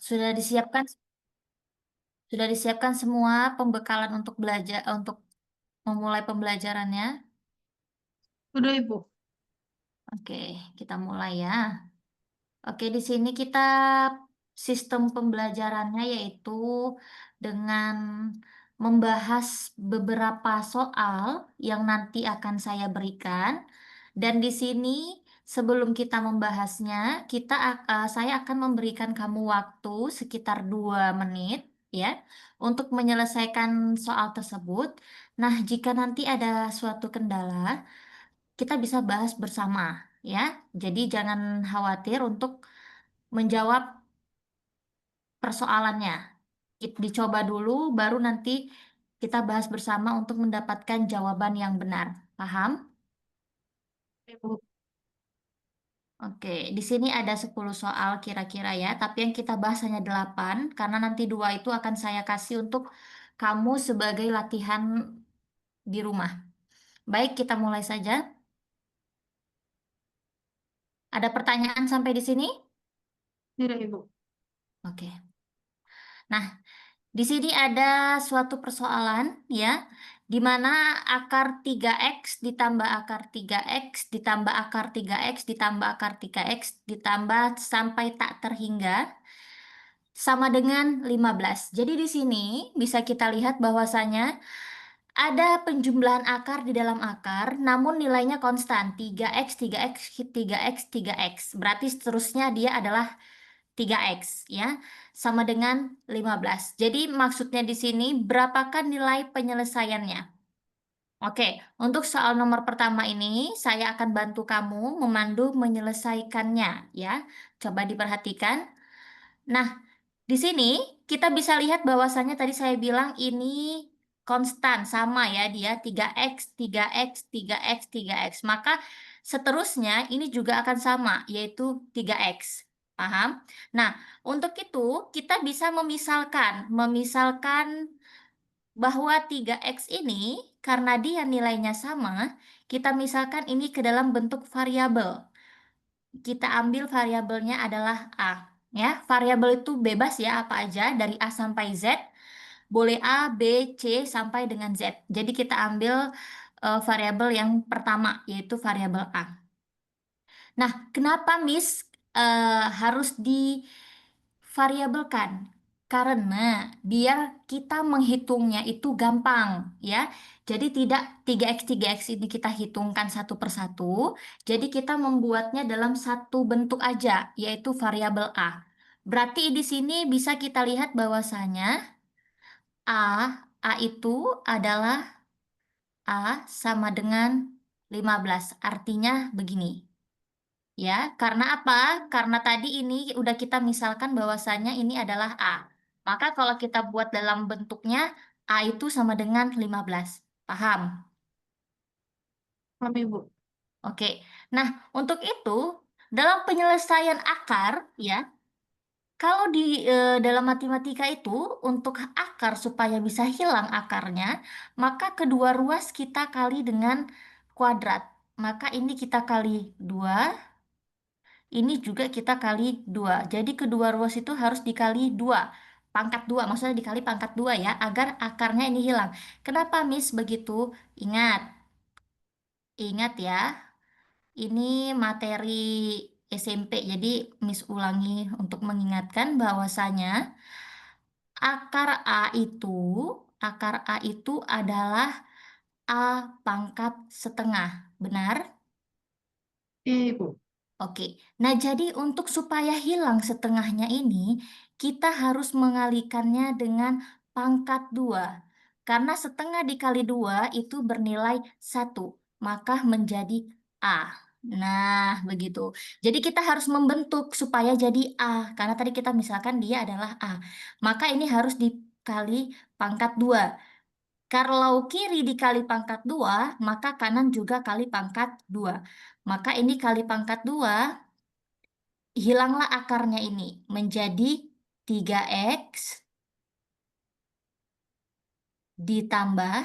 Sudah disiapkan sudah disiapkan semua pembekalan untuk belajar untuk memulai pembelajarannya. Sudah, Ibu. Oke, kita mulai ya. Oke, di sini kita sistem pembelajarannya yaitu dengan membahas beberapa soal yang nanti akan saya berikan. Dan di sini sebelum kita membahasnya, saya akan memberikan kamu waktu sekitar 2 menit ya untuk menyelesaikan soal tersebut. Nah, jika nanti ada suatu kendala, kita bisa bahas bersama ya. Jadi jangan khawatir untuk menjawab persoalannya. Dicoba dulu, baru nanti kita bahas bersama untuk mendapatkan jawaban yang benar. Paham? Ibu. Oke, di sini ada 10 soal kira-kira ya, tapi yang kita bahas hanya 8, karena nanti 2 itu akan saya kasih untuk kamu sebagai latihan di rumah. Baik, kita mulai saja. Ada pertanyaan sampai di sini? Tidak, Ibu. Oke. Nah, di sini ada suatu persoalan ya, di mana akar 3x ditambah akar 3x ditambah akar 3x ditambah akar 3x ditambah sampai tak terhingga sama dengan 15. Jadi di sini bisa kita lihat bahwasanya ada penjumlahan akar di dalam akar, namun nilainya konstan 3x, 3x, 3x, 3x. Berarti seterusnya dia adalah 3x ya, sama dengan 15. Jadi maksudnya di sini berapakah nilai penyelesaiannya? Oke, untuk soal nomor pertama ini saya akan bantu kamu memandu menyelesaikannya ya. Coba diperhatikan. Nah, di sini kita bisa lihat bahwasannya tadi saya bilang ini konstan sama ya dia 3x, 3x, 3x, 3x. Maka seterusnya ini juga akan sama yaitu 3x. Paham? Nah, untuk itu kita bisa memisalkan bahwa 3x ini karena dia nilainya sama, kita misalkan ini ke dalam bentuk variabel. Kita ambil variabelnya adalah A. Ya, variabel itu bebas ya apa aja dari A sampai Z. Boleh A, B, C sampai dengan Z. Jadi kita ambil variabel yang pertama yaitu variabel A. Nah, kenapa Miss harus divariabelkan? Karena biar kita menghitungnya itu gampang ya. Jadi tidak 3x ini kita hitungkan satu persatu. Jadi kita membuatnya dalam satu bentuk aja, yaitu variabel A. Berarti di sini bisa kita lihat bahwasanya A itu adalah A sama dengan 15. Artinya begini. Ya, karena apa? Karena tadi ini udah kita misalkan bahwasannya ini adalah A. Maka kalau kita buat dalam bentuknya, A itu sama dengan 15. Paham? Paham, Ibu. Oke. Nah, untuk itu, dalam penyelesaian akar, ya, kalau di dalam matematika itu, untuk akar supaya bisa hilang akarnya, maka kedua ruas kita kali dengan kuadrat. Maka ini kita kali 2. Ini juga kita kali 2. Jadi kedua ruas itu harus dikali 2. Pangkat 2, maksudnya dikali pangkat 2 ya, agar akarnya ini hilang. Kenapa Miss begitu? Ingat, ingat ya, ini materi SMP. Jadi Miss ulangi untuk mengingatkan bahwasanya akar A itu, akar A itu adalah A pangkat setengah. Benar? Iya, Ibu. Oke, nah jadi untuk supaya hilang setengahnya ini, kita harus mengalikannya dengan pangkat 2. Karena setengah dikali 2 itu bernilai 1, maka menjadi A. Nah, begitu. Jadi kita harus membentuk supaya jadi A. Karena tadi kita misalkan dia adalah A. Maka ini harus dikali pangkat 2. Kalau kiri dikali pangkat 2, maka kanan juga kali pangkat 2. Maka ini kali pangkat 2, hilanglah akarnya ini menjadi 3x ditambah.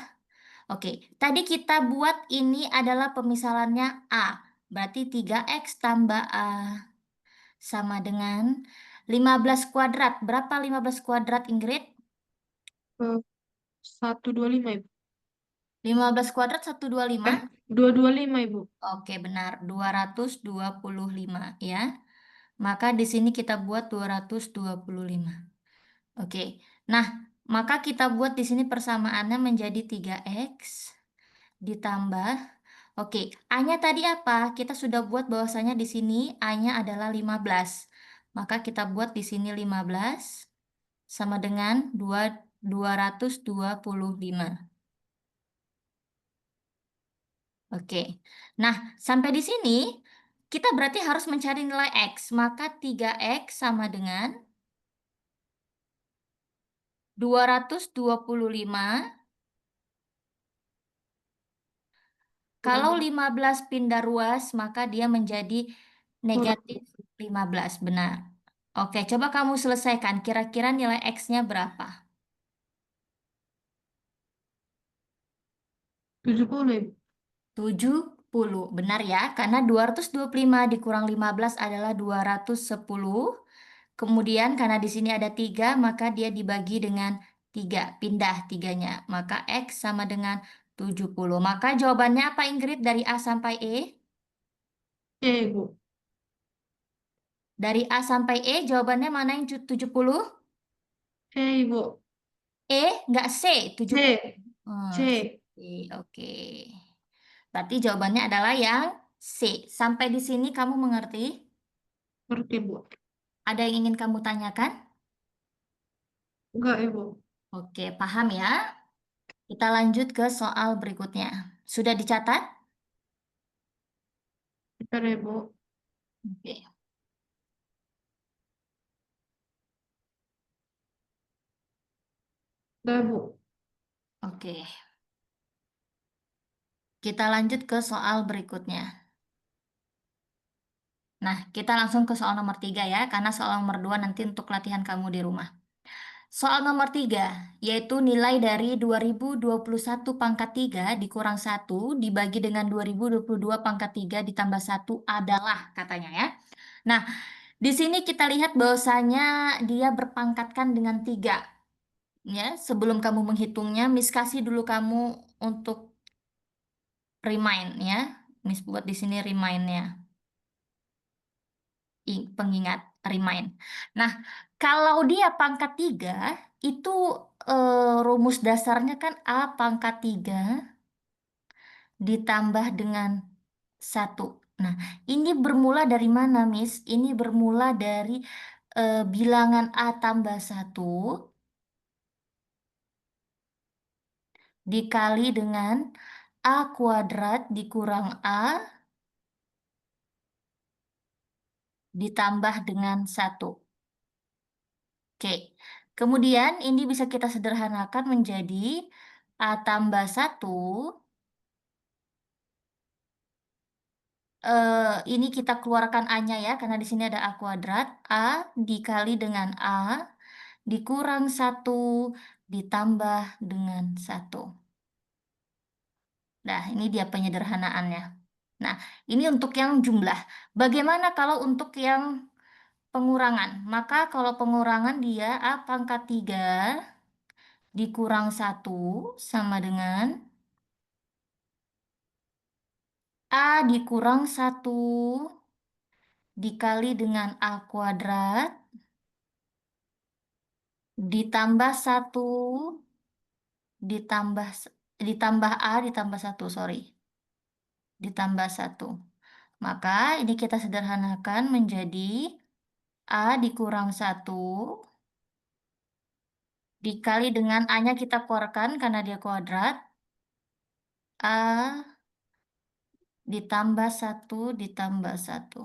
Oke, tadi kita buat ini adalah pemisalannya A. Berarti 3x tambah A sama dengan 15 kuadrat. Berapa 15 kuadrat, Ingrid? Eh, 125 Ibu. 15 kuadrat 125. 225 Ibu. Oke, benar. 225 ya. Maka di sini kita buat 225. Oke. Nah, maka kita buat di sini persamaannya menjadi 3x ditambah. Oke, A-nya tadi apa? Kita sudah buat bahwasanya di sini A-nya adalah 15. Maka kita buat di sini 15 sama dengan 225. Oke. Nah, sampai di sini kita berarti harus mencari nilai X. Maka 3x sama dengan 225. Kalau Kurang 15 pindah ruas, maka dia menjadi kurang negatif 15, benar. Oke, coba kamu selesaikan. Kira-kira nilai X-nya berapa? 70 Ibu. 70, benar ya? Karena 225 dikurang 15 adalah 210. Kemudian karena di sini ada 3, maka dia dibagi dengan 3, pindah tiganya. Maka X sama dengan 70. Maka jawabannya apa, Ingrid, dari A sampai E? Ibu. Dari A sampai E, jawabannya mana yang 70? Ibu. E, nggak C, 70. C. Hmm, C. C, oke. Berarti jawabannya adalah yang C. Sampai di sini kamu mengerti? Ngerti Bu. Ada yang ingin kamu tanyakan? Enggak Ibu. Oke, paham ya? Kita lanjut ke soal berikutnya. Sudah dicatat? Bentar Ibu. Oke. Udah Bu. Oke. Kita lanjut ke soal berikutnya. Nah, kita langsung ke soal nomor 3 ya, karena soal nomor 2 nanti untuk latihan kamu di rumah. Soal nomor 3 yaitu nilai dari 2021 pangkat 3 dikurang 1 dibagi dengan 2022 pangkat 3 ditambah 1 adalah katanya ya. Nah, di sini kita lihat bahwasanya dia berpangkatkan dengan 3. Ya, sebelum kamu menghitungnya, Miss kasih dulu kamu untuk remind ya. Miss buat di sini remind-nya. Pengingat, remind. Nah, kalau dia pangkat 3, itu rumus dasarnya kan A pangkat 3 ditambah dengan 1. Nah, ini bermula dari mana, Miss? Ini bermula dari bilangan A tambah 1 dikali dengan A kuadrat dikurang A ditambah dengan 1. Oke, kemudian ini bisa kita sederhanakan menjadi A tambah 1. Ini kita keluarkan A-nya ya, karena di sini ada A kuadrat. A dikali dengan A dikurang 1 ditambah dengan 1. Nah, ini dia penyederhanaannya. Nah, ini untuk yang jumlah. Bagaimana kalau untuk yang pengurangan? Maka kalau pengurangan dia A pangkat 3 dikurang 1 sama dengan A dikurang 1 dikali dengan A kuadrat ditambah 1 ditambah ditambah A ditambah 1, sorry. Ditambah 1. Maka ini kita sederhanakan menjadi A dikurang 1 dikali dengan A-nya kita keluarkan karena dia kuadrat. A ditambah 1 ditambah 1.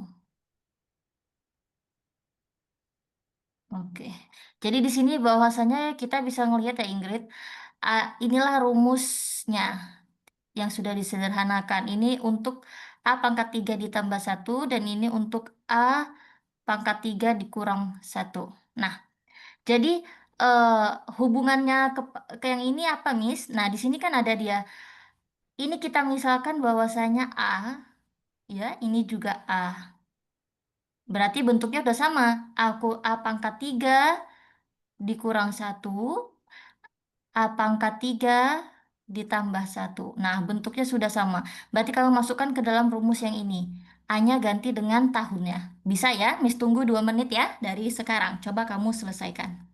Oke. Jadi di sini bahwasanya kita bisa ngelihat ya Ingrid, inilah rumusnya yang sudah disederhanakan. Ini untuk A pangkat 3 ditambah 1 dan ini untuk A pangkat 3 dikurang 1. Nah, jadi eh, hubungannya ke yang ini apa, Miss? Nah, di sini kan ada dia. Ini kita misalkan bahwasanya A, ya, ini juga A. Berarti bentuknya udah sama. A pangkat 3 dikurang satu, A pangkat 3 ditambah satu. Nah, bentuknya sudah sama. Berarti kamu masukkan ke dalam rumus yang ini. A-nya ganti dengan tahunnya. Bisa ya? Miss tunggu 2 menit ya dari sekarang. Coba kamu selesaikan.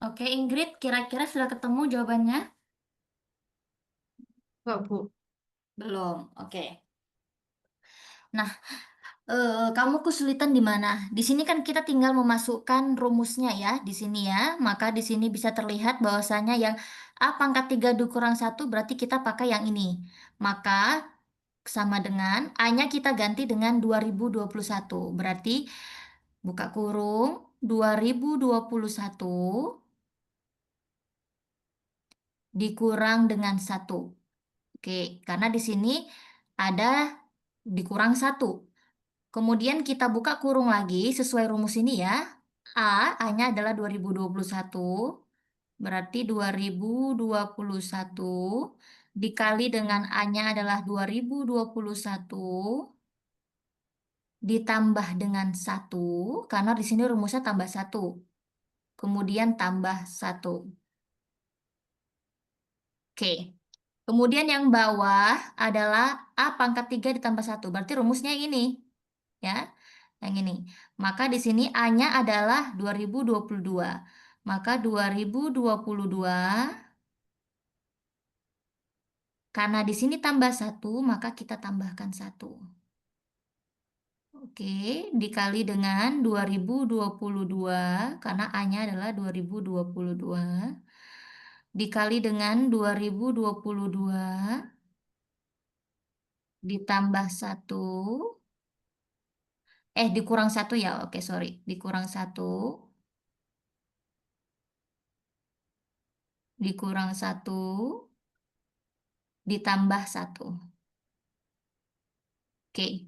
Oke, Ingrid, kira-kira sudah ketemu jawabannya? Enggak, Bu. Belum. Oke. Nah, kamu kesulitan di mana? Di sini kan kita tinggal memasukkan rumusnya ya, di sini ya. Maka di sini bisa terlihat bahwasanya yang A pangkat 3 dikurang satu berarti kita pakai yang ini. Maka sama dengan A-nya kita ganti dengan 2021. Berarti buka kurung 2021 dikurang dengan satu. Oke, karena di sini ada dikurang satu. Kemudian kita buka kurung lagi sesuai rumus ini ya. A-nya adalah 2021, berarti 2021 dikali dengan A-nya adalah 2021 ditambah dengan satu karena di sini rumusnya tambah satu. Kemudian tambah satu. Oke. Kemudian yang bawah adalah A pangkat 3 ditambah satu. Berarti rumusnya ini. Ya, yang ini. Maka di sini A-nya adalah 2022. Maka 2022, karena di sini tambah satu, maka kita tambahkan satu. Oke, dikali dengan 2022, karena A-nya adalah 2022, dikali dengan 2022, ditambah satu, dikurang satu ya, oke sorry, dikurang satu, dikurang satu, ditambah satu. Oke,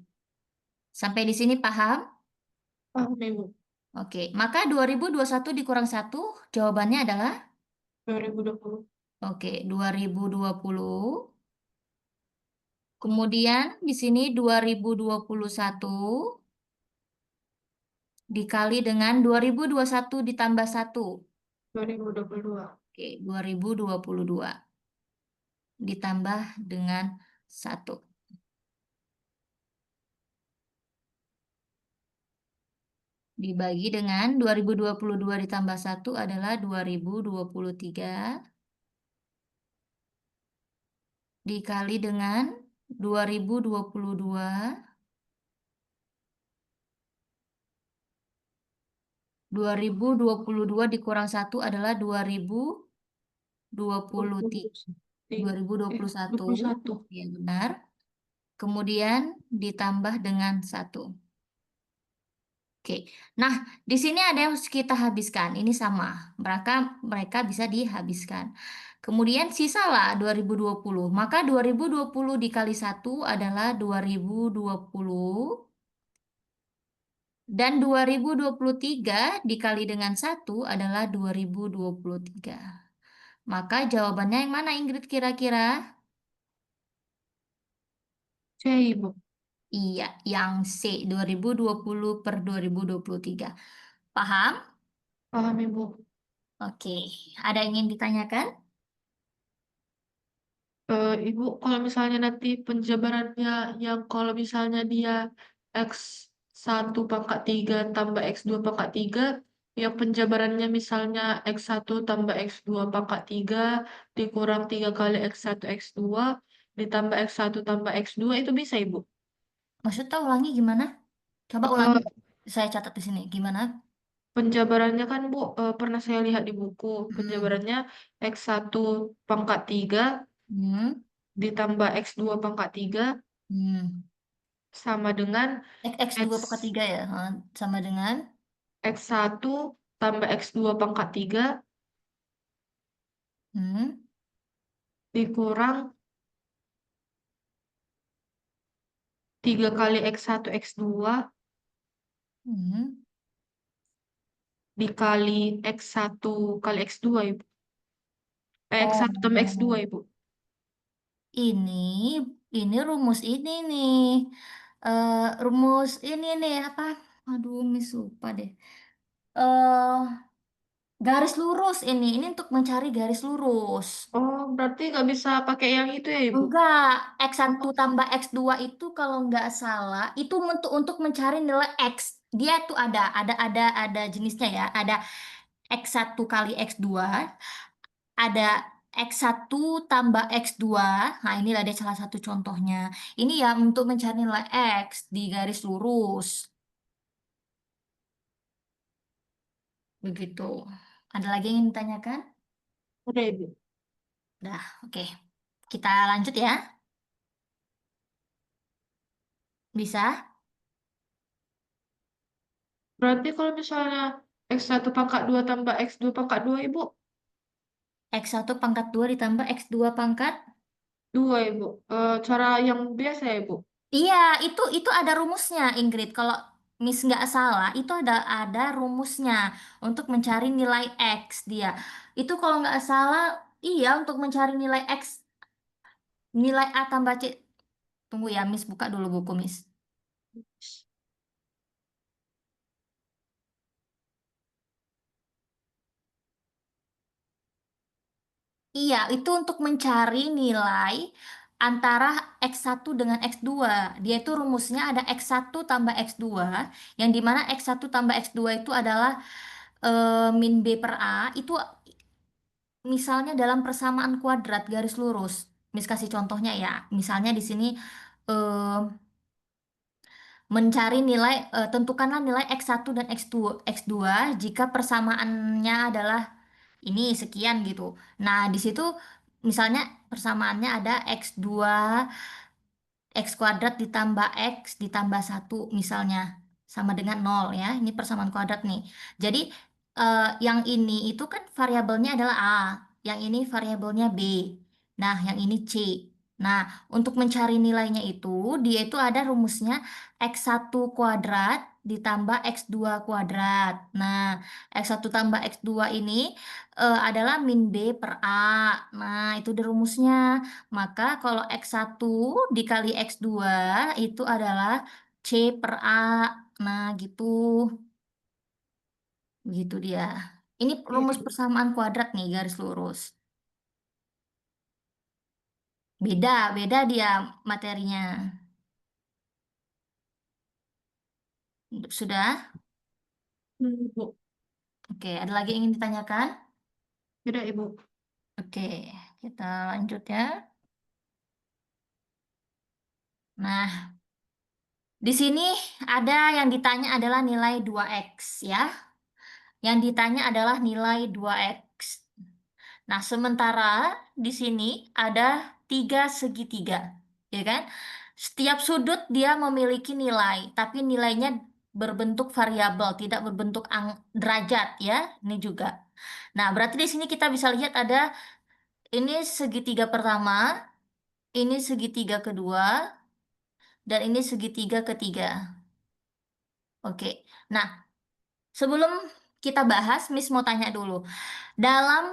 sampai di sini paham? Paham, Ibu. Oke, maka 2021 dikurang satu, jawabannya adalah, 2020. oke, 2020. Kemudian di sini 2021 dikali dengan 2021 ditambah satu. 2022. Oke, 2022 ditambah dengan satu. Dibagi dengan 2022 ditambah satu adalah 2023. dikali dengan 2022. 2022 dikurang satu adalah 2023. 2021. 21. Ya, benar. Kemudian ditambah dengan satu. Oke. Nah, di sini ada yang harus kita habiskan. Ini sama. Mereka mereka bisa dihabiskan. Kemudian sisalah 2020. Maka 2020 dikali satu adalah 2020. Dan 2023 dikali dengan satu adalah 2023. Maka jawabannya yang mana, Ingrid, kira-kira? C, Ibu. Iya, yang C, 2020 per 2023. Paham? Paham, Ibu. Oke, ada yang ingin ditanyakan? Ibu, kalau misalnya nanti penjabarannya yang kalau misalnya dia X 1 pangkat 3 tambah X 2 pangkat 3, yang penjabarannya misalnya X 1 tambah X 2 pangkat 3 dikurang 3 kali X 1 X 2 ditambah X 1 tambah X 2 itu bisa, Ibu? Maksudnya ulangi gimana? Coba ulangi. Eh, Saya catat di sini. Gimana? Penjabarannya kan Bu, pernah saya lihat di buku, Hmm. penjabarannya X 1 pangkat 3 Hmm. ditambah X 2 pangkat 3 Hmm. sama dengan X2 X pangkat 3 ya. Sama dengan. X 1 tambah X 2 pangkat 3 Hmm. dikurang 3 kali X 1 X 2 Hmm. dikali X 1 kali X 2 Ibu. X Oh, 1 tambah X 2 Ibu. ini, ini rumus ini nih. Rumus ini nih apa? Aduh, Miss lupa deh. Garis lurus ini untuk mencari garis lurus. Oh, berarti nggak bisa pakai yang itu ya Ibu? Enggak, X1 Oh, tambah X2 itu kalau nggak salah, itu untuk mencari nilai X. Dia tuh ada jenisnya ya. Ada X1 kali X2, ada X1 tambah X2. Nah, ini ada salah satu contohnya. Ini ya untuk mencari nilai X di garis lurus. Begitu. Ada lagi yang ingin ditanyakan? udah Ibu. Dah, oke. Kita lanjut ya. Bisa? Berarti kalau misalnya X 1 pangkat 2 tambah X 2 pangkat 2 Ibu, X1 pangkat 2 ditambah X2 pangkat. 2 Ibu. Cara yang biasa ya Ibu. Iya, itu ada rumusnya, Ingrid. Kalau Miss nggak salah, itu ada rumusnya untuk mencari nilai X dia. Itu kalau nggak salah, iya untuk mencari nilai X, nilai A tambah C. Tunggu ya, Miss buka dulu buku, Miss. Iya, itu untuk mencari nilai antara X1 dengan X2. Dia itu rumusnya ada X1 tambah X2, yang dimana X1 tambah X2 itu adalah min B per A. Itu misalnya dalam persamaan kuadrat garis lurus. Mis kasih contohnya ya. Misalnya di sini eh, mencari nilai, tentukanlah nilai X1 dan X2 jika persamaannya adalah ini sekian gitu. Nah, di situ misalnya persamaannya ada X2 X kuadrat ditambah X ditambah satu misalnya sama dengan nol ya. Ini persamaan kuadrat nih. Jadi yang ini itu kan variabelnya adalah A, yang ini variabelnya B. Nah, yang ini C. Nah, untuk mencari nilainya itu dia itu ada rumusnya X1 kuadrat ditambah X2 kuadrat. Nah, X1 tambah X2 ini adalah min B per A. Nah, itu ada rumusnya. Maka kalau X1 dikali X2 itu adalah C per A. Nah, gitu. Begitu dia. Ini Iya, rumus Ibu. persamaan kuadrat nih, garis lurus. Beda, beda dia materinya. Sudah? Ibu. Oke, ada lagi yang ingin ditanyakan? Udah Ibu. Oke, kita lanjut ya. Nah, di sini ada yang ditanya adalah nilai 2x ya. Yang ditanya adalah nilai 2x. Nah, sementara di sini ada tiga segitiga, ya kan? Setiap sudut dia memiliki nilai, tapi nilainya berbentuk variabel, tidak berbentuk derajat, ya. Ini juga. Nah, berarti di sini kita bisa lihat ada ini segitiga pertama, ini segitiga kedua, dan ini segitiga ketiga. Oke. Nah, sebelum kita bahas, Miss mau tanya dulu. Dalam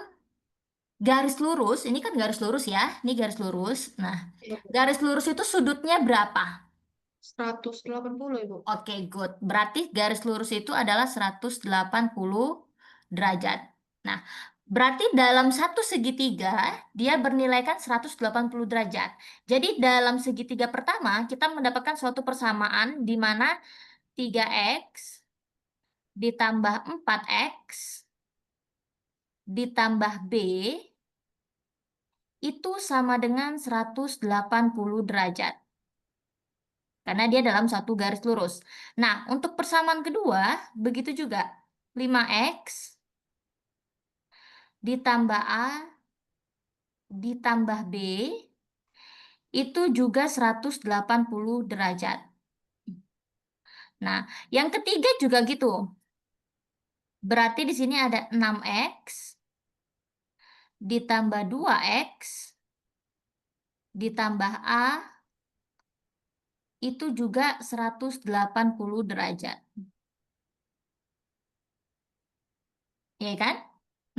garis lurus, ini kan garis lurus ya, ini garis lurus. Nah, Iya, Bu. garis lurus itu sudutnya berapa? 180, Ibu. Oke, good. Berarti garis lurus itu adalah 180 derajat. Nah, berarti dalam satu segitiga, dia bernilai kan 180 derajat. Jadi dalam segitiga pertama, kita mendapatkan suatu persamaan di mana 3x ditambah 4x ditambah b itu sama dengan 180 derajat. Karena dia dalam satu garis lurus. Nah, untuk persamaan kedua, begitu juga. 5x ditambah A ditambah B itu juga 180 derajat. Nah, yang ketiga juga gitu. Berarti di sini ada 6x ditambah 2x ditambah A itu juga 180 derajat. Ya kan?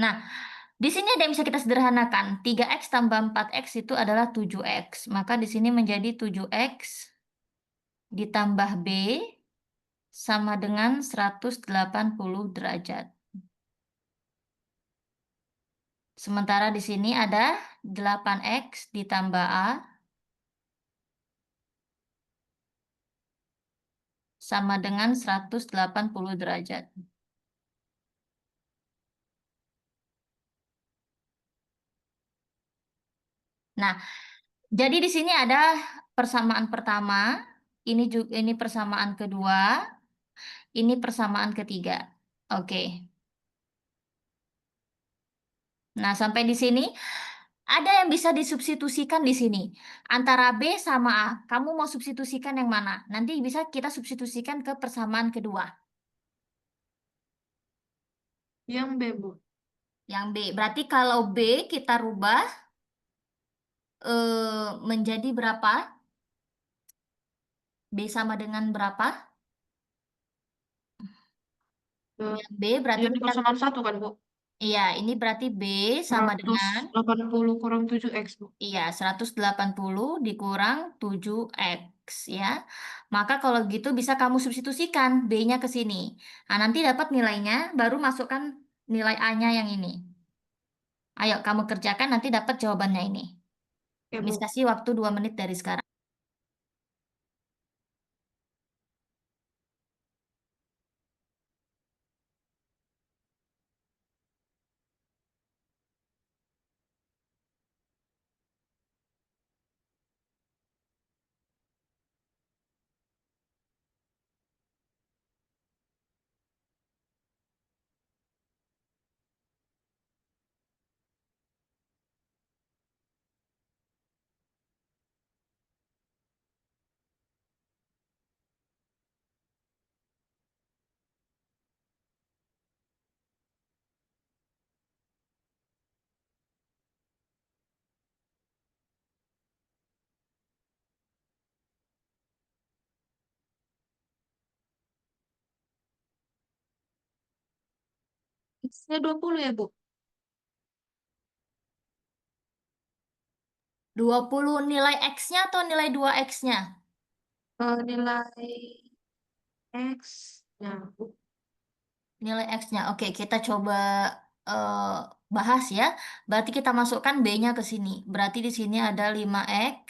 Nah, di sini ada yang bisa kita sederhanakan. 3x tambah 4x itu adalah 7x. Maka di sini menjadi 7x ditambah B sama dengan 180 derajat. Sementara di sini ada 8x ditambah A sama dengan 180 derajat. Nah, jadi di sini ada persamaan pertama, ini juga ini persamaan kedua, ini persamaan ketiga. Oke. Nah, sampai di sini ada yang bisa disubstitusikan di sini. Antara B sama A, kamu mau substitusikan yang mana? Nanti bisa kita substitusikan ke persamaan kedua. Yang B, Bu. Yang B. Berarti kalau B kita rubah menjadi berapa? B sama dengan berapa? Eh, Yang B berarti Yang kita, persamaan satu kan, Bu? iya ini berarti B sama seratus dengan, delapan puluh kurang 7x, Bu. iya 180 dikurang 7x ya. Maka kalau gitu bisa kamu substitusikan B-nya ke sini. Nah, nanti dapat nilainya, baru masukkan nilai A-nya yang ini. Ayo kamu kerjakan nanti dapat jawabannya ini. Oke, Miss Bu. kasih waktu 2 menit dari sekarang. X-nya 20 ya, Bu? 20 nilai X-nya atau nilai 2X-nya? Nilai X-nya, Bu. Nilai X-nya. Oke, kita coba eh, bahas ya. Berarti kita masukkan B-nya ke sini. Berarti di sini ada 5X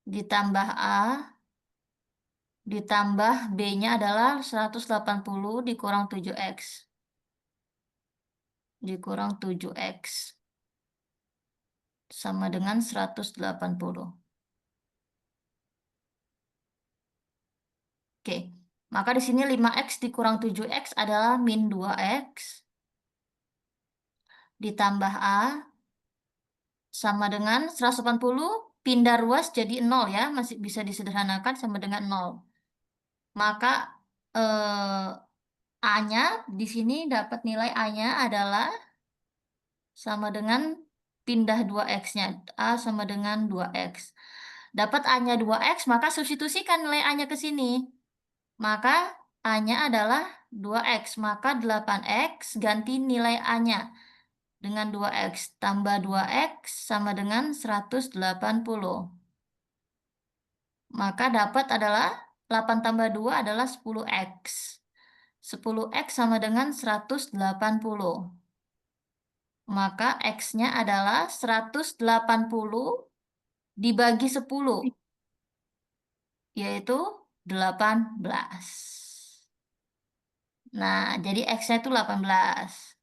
ditambah A ditambah B-nya adalah 180 dikurang 7X. Dikurang 7X. Sama dengan 180. Oke. Maka di sini 5x dikurang 7x adalah min 2x ditambah A sama dengan 180 pindah ruas jadi 0 ya, masih bisa disederhanakan sama dengan 0. Maka eh, A-nya di sini dapat nilai A-nya adalah sama dengan pindah 2x-nya. A sama dengan 2x. Dapat A-nya 2x, maka substitusikan nilai A-nya ke sini. Maka A-nya adalah 2x, maka 8x ganti nilai A-nya dengan 2x tambah 2x sama dengan 180. Maka dapat adalah 8 tambah 2 adalah 10x. 10x sama dengan 180. Maka x-nya adalah 180 dibagi 10, yaitu 18. Nah, jadi x-nya itu 18.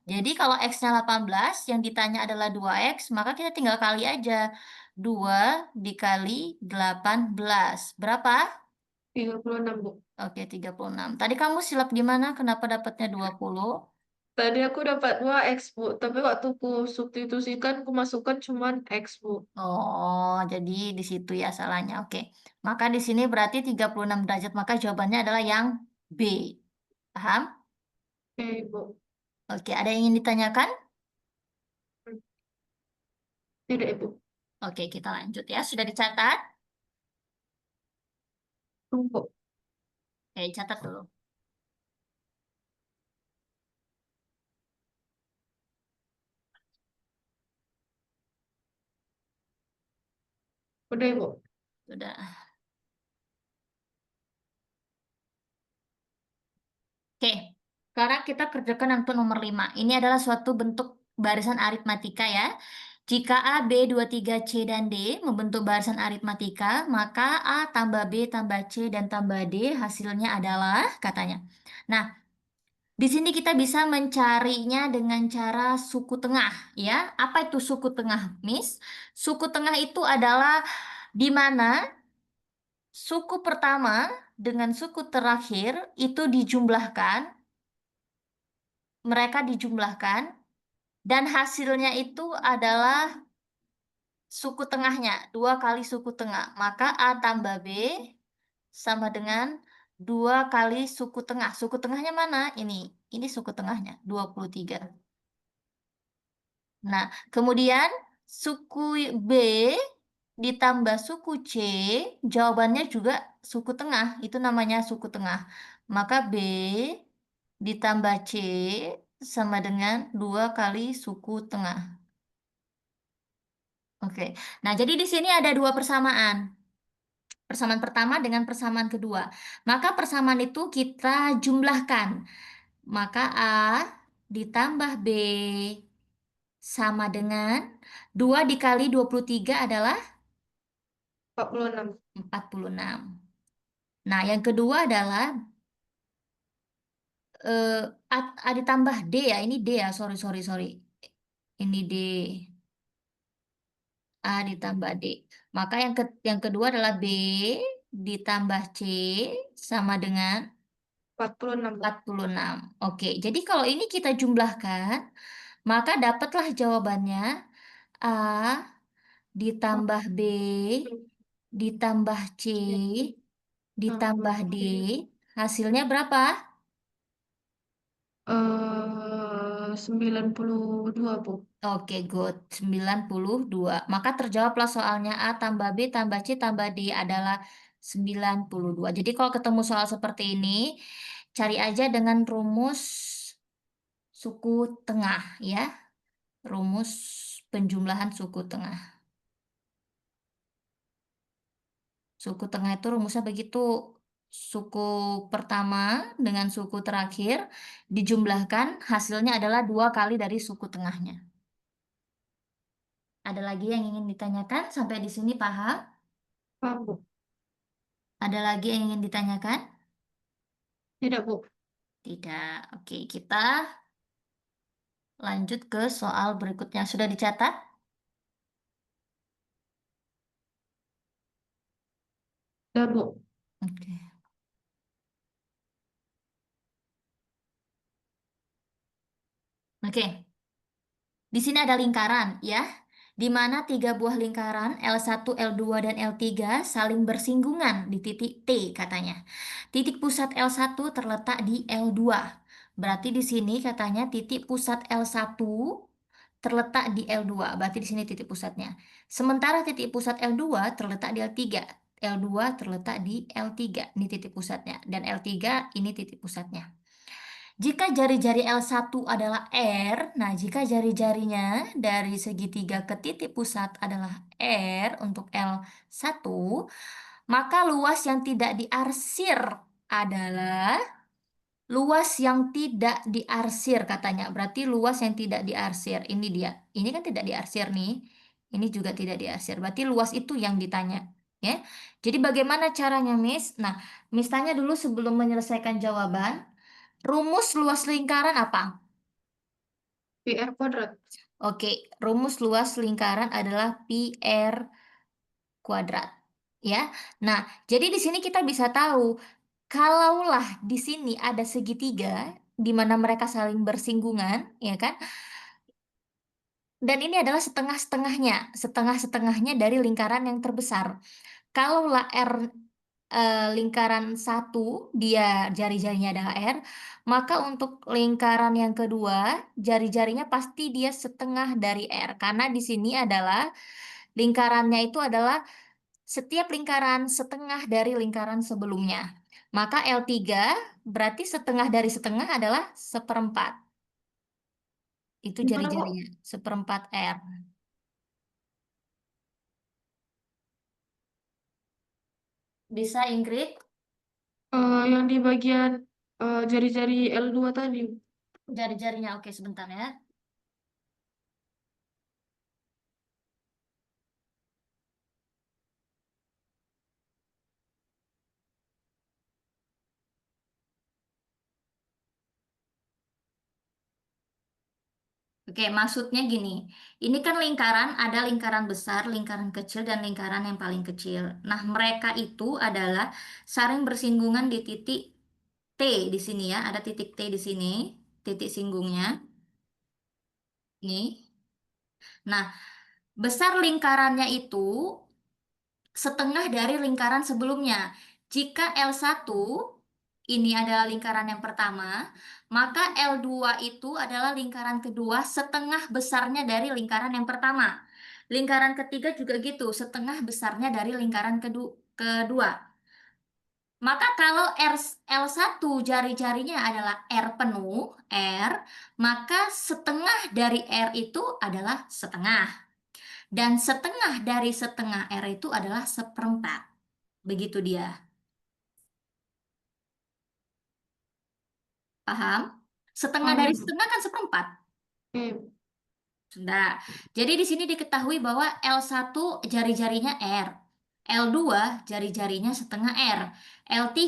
Jadi kalau x-nya 18, yang ditanya adalah 2x, maka kita tinggal kali aja. 2 dikali 18. Berapa? 36, Bu. Oke, 36. Tadi kamu silap di mana? Kenapa dapatnya 20? Tadi aku dapat 2x, Bu. Tapi waktu ku substitusikan, ku masukkan cuman x, Bu. Oh, jadi di situ ya salahnya. Oke. Maka di sini berarti 36 derajat. Maka jawabannya adalah yang B. Paham? Oke, Bu. Oke, ada yang ingin ditanyakan? Tidak, Ibu. Oke, kita lanjut ya. Sudah dicatat? Tunggu. Oke, catat dulu. Udah, Ibu. Sudah. Oke, sekarang kita kerjakan untuk nomor 5. Ini adalah suatu bentuk barisan aritmatika ya. Jika A, B, 2, 3, C, dan D membentuk barisan aritmatika, maka A tambah B tambah C dan tambah D hasilnya adalah katanya. Nah, di sini kita bisa mencarinya dengan cara suku tengah ya. Apa itu suku tengah, Miss? Suku tengah itu adalah di mana suku pertama dengan suku terakhir itu dijumlahkan, mereka dijumlahkan, dan hasilnya itu adalah suku tengahnya, 2 kali suku tengah. Maka A tambah B sama dengan 2 kali suku tengah. Suku tengahnya mana? Ini suku tengahnya, 23. Nah, kemudian suku B ditambah suku C, jawabannya juga suku tengah. Itu namanya suku tengah. Maka B ditambah C sama dengan 2 kali suku tengah. Oke. Nah, jadi di sini ada 2 persamaan. Persamaan pertama dengan persamaan kedua. Maka persamaan itu kita jumlahkan. Maka A ditambah B sama dengan 2 dikali 23 adalah 46. 46. Nah, yang kedua adalah eh, A ditambah D ya. Ini D ya. Sorry, sorry, sorry. Ini D. A ditambah D. Maka yang kedua adalah B ditambah C sama dengan 46, Bu. 46. Oke, jadi kalau ini kita jumlahkan, maka dapatlah jawabannya A ditambah B ditambah C ditambah D. Hasilnya berapa? 92, Bu. Oke, good. 92. Maka terjawablah soalnya A tambah B tambah C tambah D adalah 92. Jadi kalau ketemu soal seperti ini, cari aja dengan rumus suku tengah ya. Rumus penjumlahan suku tengah. Suku tengah itu rumusnya begitu. Suku pertama dengan suku terakhir dijumlahkan, hasilnya adalah 2 kali dari suku tengahnya. Ada lagi yang ingin ditanyakan? Sampai di sini paham? Paham, Bu? Ada lagi yang ingin ditanyakan? Tidak, Bu. Tidak. Oke, kita lanjut ke soal berikutnya. Sudah dicatat? Tidak, Bu. Oke. Oke. Di sini ada lingkaran ya, di mana tiga buah lingkaran L1, L2, dan L3 saling bersinggungan di titik T katanya. Titik pusat L1 terletak di L2. Berarti di sini katanya titik pusat L1 terletak di L2. Berarti di sini titik pusatnya. Sementara titik pusat L2 terletak di L3. L2 terletak di L3. Ini titik pusatnya. Dan L3 ini titik pusatnya. Jika jari-jari L1 adalah R, nah jika jari-jarinya dari segitiga ke titik pusat adalah R untuk L1, maka luas yang tidak diarsir adalah luas yang tidak diarsir katanya. Berarti luas yang tidak diarsir. Ini dia. Ini kan tidak diarsir nih. Ini juga tidak diarsir. Berarti luas itu yang ditanya. Ya. Jadi bagaimana caranya, Miss? Nah, Miss tanya dulu sebelum menyelesaikan jawaban. Rumus luas lingkaran apa? PR kuadrat. Oke, rumus luas lingkaran adalah pi r kuadrat. Ya. Nah, jadi di sini kita bisa tahu kalaulah di sini ada segitiga di mana mereka saling bersinggungan, ya kan? Dan ini adalah setengah-setengahnya, setengah-setengahnya dari lingkaran yang terbesar. Kalaulah R lingkaran satu dia jari-jarinya adalah R, maka untuk lingkaran yang kedua jari-jarinya pasti dia setengah dari R karena di sini adalah lingkarannya itu adalah setiap lingkaran setengah dari lingkaran sebelumnya. Maka L3 berarti setengah dari setengah adalah seperempat. Itu Gimana, Bu? jari-jarinya, seperempat R. Bisa Ingrid? Yang di bagian jari-jari L2 tadi. Jari-jarinya, oke sebentar ya. Oke, maksudnya gini, ini kan lingkaran, ada lingkaran besar, lingkaran kecil, dan lingkaran yang paling kecil. Nah, mereka itu adalah saling bersinggungan di titik T di sini ya, ada titik T di sini, titik singgungnya. Nih. Nah, besar lingkarannya itu setengah dari lingkaran sebelumnya. Jika L1 ini adalah lingkaran yang pertama, maka L2 itu adalah lingkaran kedua setengah besarnya dari lingkaran yang pertama. Lingkaran ketiga juga gitu, setengah besarnya dari lingkaran kedua. Maka kalau L1 jari-jarinya adalah R penuh, R, maka setengah dari R itu adalah setengah. Dan setengah dari setengah R itu adalah seperempat. Begitu dia. Paham? Setengah Paham, dari Ibu. setengah kan seperempat. Oke, Sudah. Jadi di sini diketahui bahwa L1 jari-jarinya R. L2 jari-jarinya setengah R. L3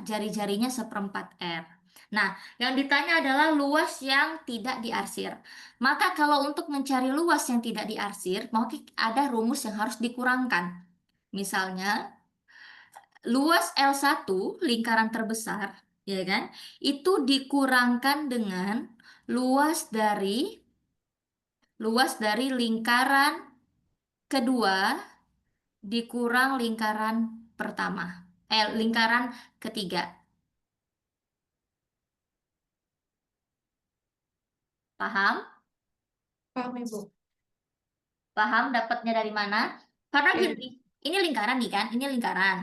jari-jarinya seperempat R. Nah, yang ditanya adalah luas yang tidak diarsir. Maka kalau untuk mencari luas yang tidak diarsir, maka ada rumus yang harus dikurangkan. Misalnya, luas L1 lingkaran terbesar, ya kan? Itu dikurangkan dengan luas dari lingkaran kedua dikurang lingkaran pertama. Lingkaran ketiga. Paham? paham, Ibu. Paham dapatnya dari mana? Karena Oke, gini, ini lingkaran nih kan, ini lingkaran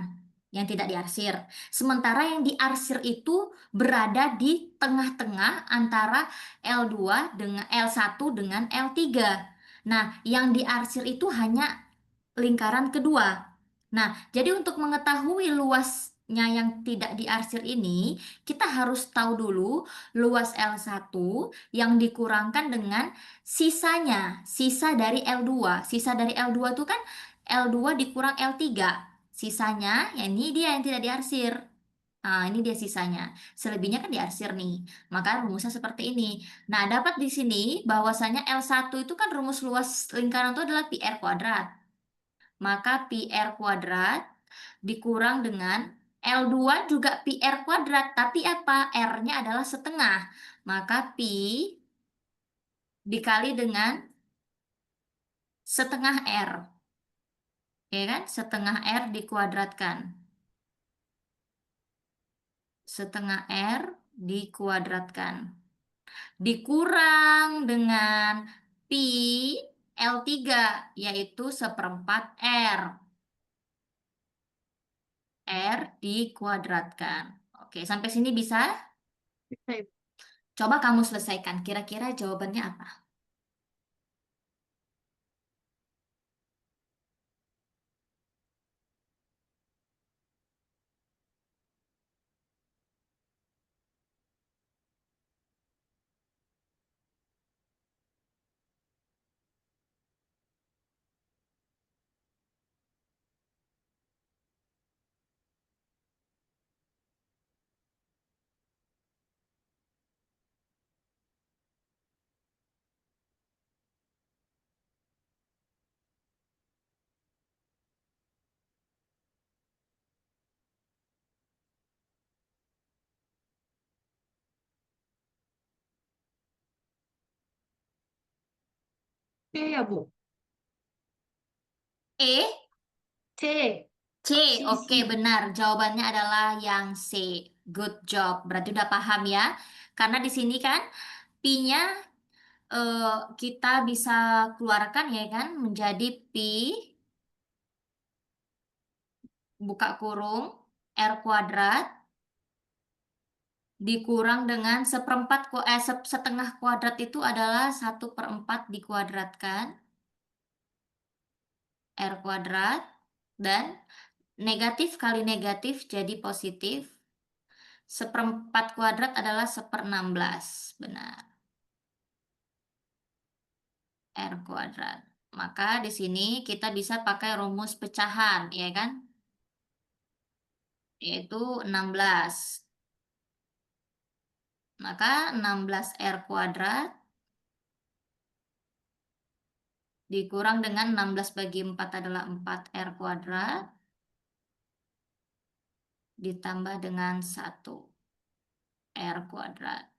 yang tidak diarsir. Sementara yang diarsir itu berada di tengah-tengah antara L2 dengan L1 dengan L3. Nah, yang diarsir itu hanya lingkaran kedua. Nah, jadi untuk mengetahui luasnya yang tidak diarsir ini, kita harus tahu dulu luas L1 yang dikurangkan dengan sisanya, sisa dari L2. Sisa dari L2 itu kan L2 dikurang L3. Sisanya, ya ini dia yang tidak diarsir. Nah, ini dia sisanya. Selebihnya kan diarsir nih. Maka rumusnya seperti ini. Nah, dapat di sini bahwasanya L1 itu kan rumus luas lingkaran itu adalah pi r kuadrat. Maka pi r kuadrat dikurang dengan L2 juga pi r kuadrat. Tapi apa? R-nya adalah setengah. Maka pi dikali dengan setengah R, ya kan? Setengah R dikuadratkan. Setengah R dikuadratkan. Dikurang dengan pi L3, yaitu seperempat R. R dikuadratkan. Oke, sampai sini bisa? Bisa, Ibu. Coba kamu selesaikan. Kira-kira jawabannya apa? C ya, Bu. E? C. C, C, oke C. benar. Jawabannya adalah yang C. Good job. Berarti udah paham ya. Karena di sini kan pi-nya eh, kita bisa keluarkan ya kan menjadi pi buka kurung R kuadrat dikurang dengan setengah kuadrat itu adalah 1/4 dikuadratkan R kuadrat dan negatif kali negatif jadi positif. Seperempat kuadrat adalah 1/16. Benar. R kuadrat. Maka di sini kita bisa pakai rumus pecahan, ya kan? Yaitu 16. Maka 16 R kuadrat dikurang dengan 16 bagi 4 adalah 4 R kuadrat ditambah dengan 1 R kuadrat.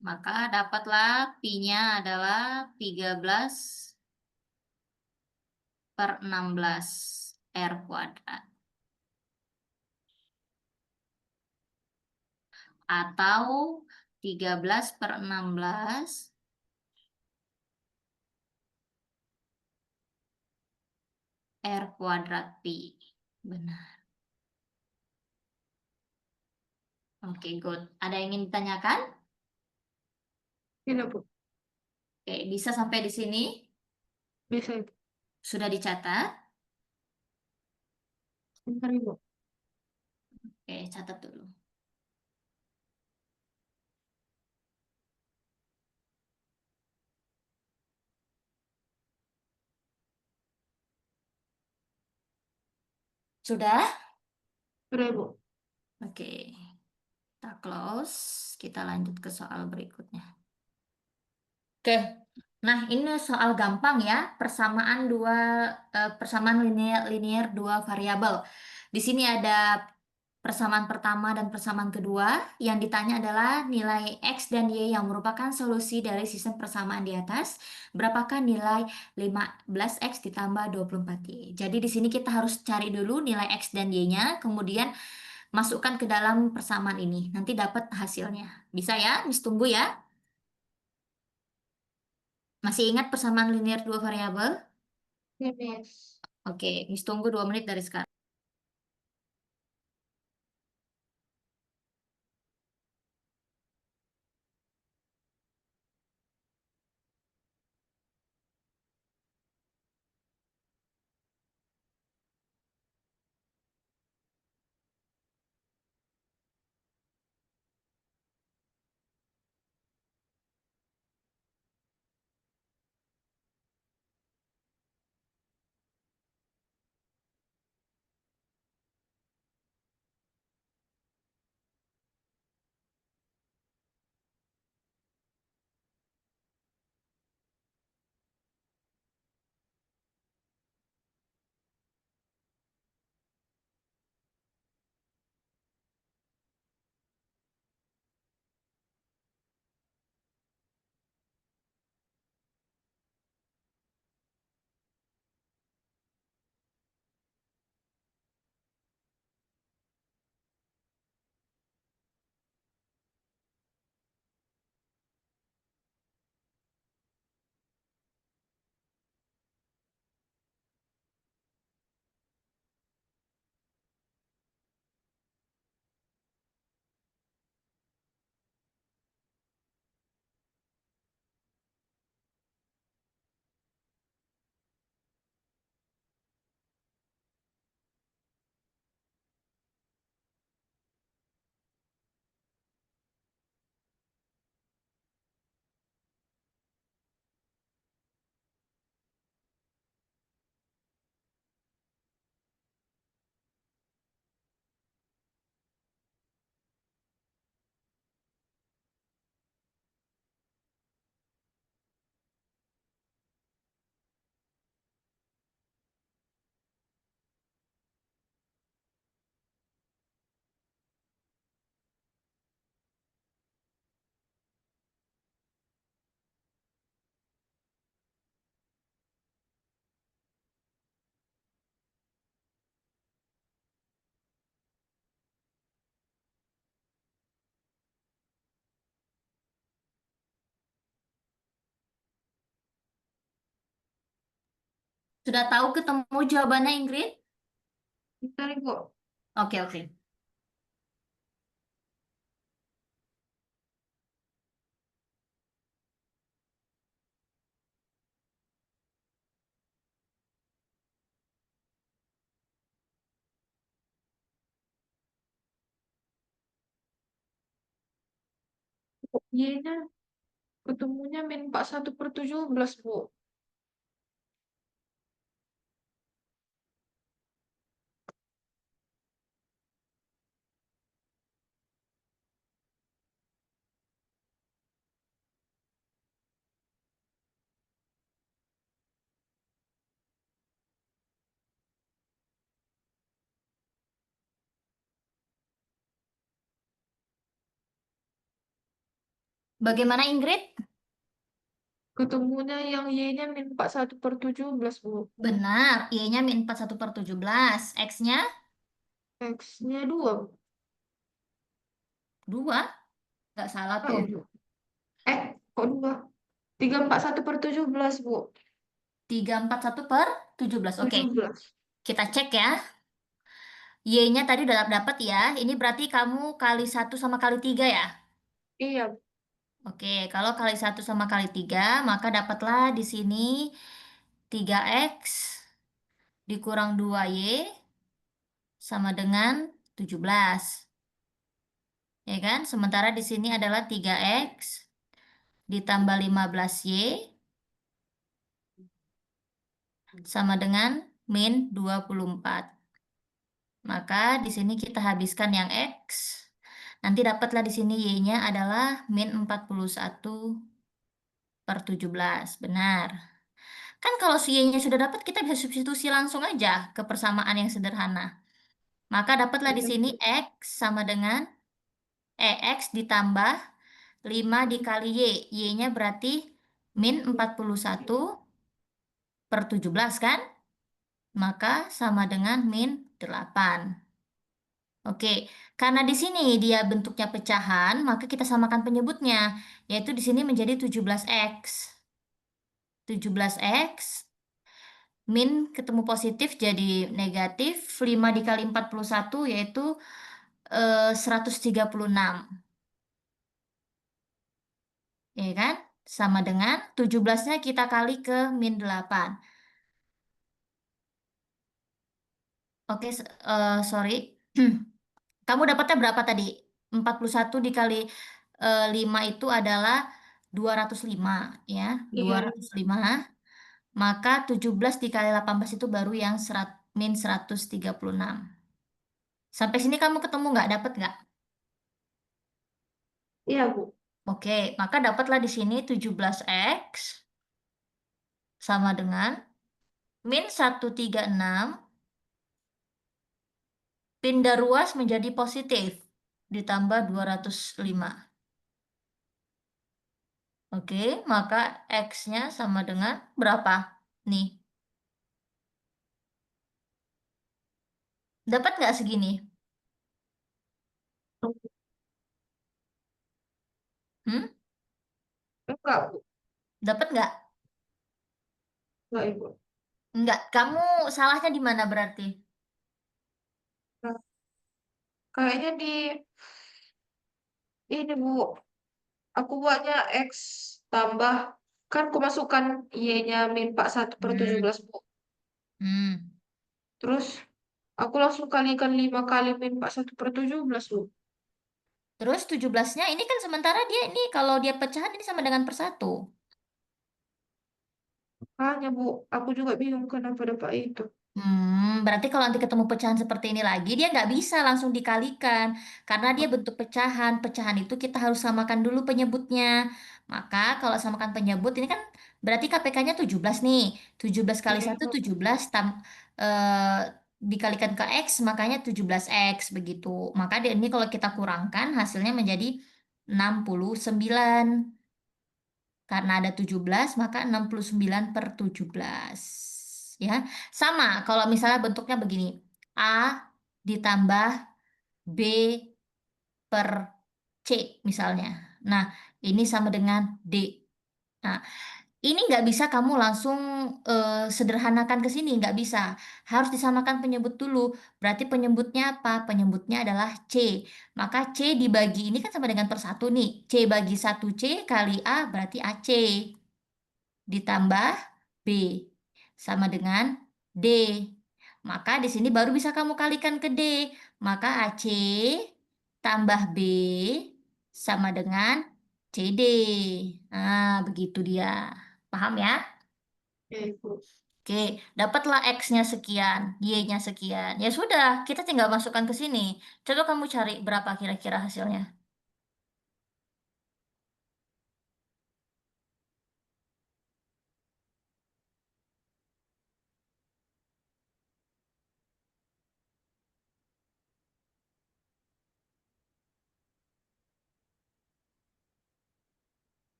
Maka dapatlah pi-nya adalah 13/16 R kuadrat. Atau 13/16 R kuadrat pi. Benar. Oke, good. Ada yang ingin ditanyakan? Tidak, Bu. Oke, bisa sampai di sini? Bisa, Ibu. Sudah dicatat? Bentar, Ibu. Oke, catat dulu. Sudah? Sudah, Ibu. Oke, kita close. Kita lanjut ke soal berikutnya. Oke, nah ini soal gampang ya, persamaan linear, linear dua variabel. Di sini ada persamaan pertama dan persamaan kedua. Yang ditanya adalah nilai X dan Y yang merupakan solusi dari sistem persamaan di atas. Berapakah nilai 15X ditambah 24Y? Jadi di sini kita harus cari dulu nilai X dan Y-nya, kemudian masukkan ke dalam persamaan ini. Nanti dapat hasilnya. Bisa ya, Miss tunggu ya. Masih ingat persamaan linear dua variabel? Yes. Oke, Miss tunggu 2 menit dari sekarang. Sudah tahu ketemu jawabannya, Ingrid? Bentar, Ibu. Oke, oke. Y-nya ketemunya min 41/17, Bu. Bagaimana, Ingrid? Ketemunya yang Y-nya min 41/17, Bu. Benar, Y-nya min 41/17. X-nya X-nya 2, Bu. 2. Nggak salah Oh tuh. ya, Bu. Kok 2? 341/17, Bu. 341/17. Oke, 17. kita cek ya. Y-nya tadi udah dapat ya. Ini berarti kamu kali 1 sama kali 3 ya? Iya, Bu. Oke, kalau kali 1 sama kali 3, maka dapatlah di sini 3X dikurang 2Y sama dengan 17. Ya kan? Sementara di sini adalah 3X ditambah 15Y sama dengan min 24. Maka di sini kita habiskan yang X. Nanti dapatlah di sini Y-nya adalah min 41/17. Benar. Kan kalau si Y-nya sudah dapat, kita bisa substitusi langsung aja ke persamaan yang sederhana. Maka dapatlah di Iya, sini Bu. X sama dengan X ditambah 5 dikali Y. Y-nya berarti min 41/17 kan? Maka sama dengan min 8. Oke, karena di sini dia bentuknya pecahan, maka kita samakan penyebutnya, yaitu di sini menjadi 17X. 17X min ketemu positif jadi negatif, 5 dikali 41 yaitu 136. Ya kan? Sama dengan 17-nya kita kali ke min 8. Oke, sorry. Kamu dapatnya berapa tadi? 41 dikali 5 itu adalah 205, ya. Iya, dua iya. ratus lima. Maka 17 dikali 18 itu baru yang min 136. Sampai sini kamu ketemu nggak? Dapat nggak? Iya, Bu. Oke, maka dapatlah di sini 17X sama dengan min 136 pindah ruas menjadi positif ditambah 205. Oke, maka X-nya sama dengan berapa? Nih, dapat nggak segini? Hmm? Enggak, Bu. Dapat nggak? Enggak, Ibu. Nggak. Kamu salahnya di mana berarti? Nah, kayaknya di ini, Bu. Aku buatnya X tambah. Kan aku masukkan Y-nya min 41/17, Hmm. Bu. Hmm. Terus aku langsung kalikan 5 kali min 41/17, Bu. Terus 17-nya ini kan sementara dia ini kalau dia pecahan ini sama dengan per 1. Makanya, Bu. Aku juga bingung kenapa dapat itu. Berarti kalau nanti ketemu pecahan seperti ini lagi, dia nggak bisa langsung dikalikan. Karena dia bentuk pecahan. Pecahan itu kita harus samakan dulu penyebutnya. Maka kalau samakan penyebut, ini kan berarti KPK-nya 17 nih. 17 kali Iya, 1, Ibu. 17 dikalikan ke X, makanya 17X begitu. Maka dia, ini kalau kita kurangkan, hasilnya menjadi 69. Karena ada 17, maka 69/17. Ya, sama kalau misalnya bentuknya begini. A ditambah B per C misalnya. Nah, ini sama dengan D. Nah, Ini nggak bisa kamu langsung sederhanakan ke sini, nggak bisa. Harus disamakan penyebut dulu. Berarti penyebutnya apa? Penyebutnya adalah C. Maka C dibagi ini kan sama dengan per satu nih. C bagi satu C kali A berarti AC. Ditambah B sama dengan D. Maka di sini baru bisa kamu kalikan ke D. Maka AC tambah B sama dengan CD. Nah, begitu dia. Paham ya? Ya, Ibu. Oke, dapatlah X-nya sekian, Y-nya sekian. Ya sudah, kita tinggal masukkan ke sini. Coba kamu cari berapa kira-kira hasilnya.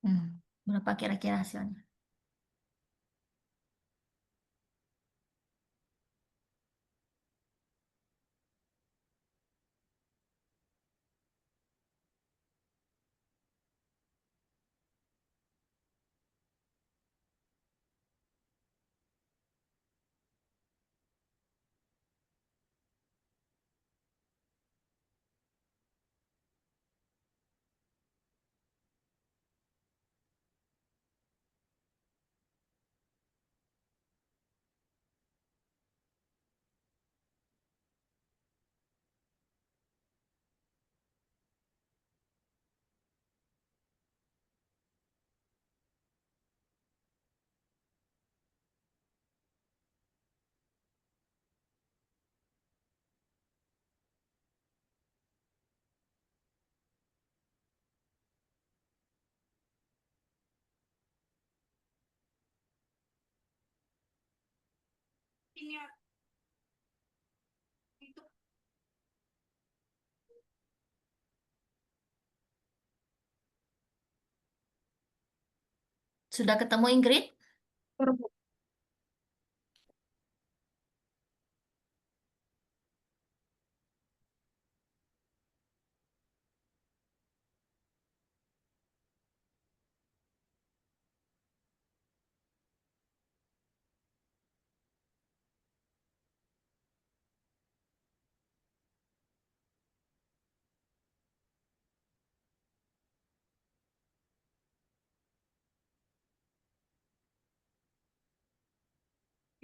Hmm, berapa kira-kira hasilnya? Sudah ketemu Ingrid? Per-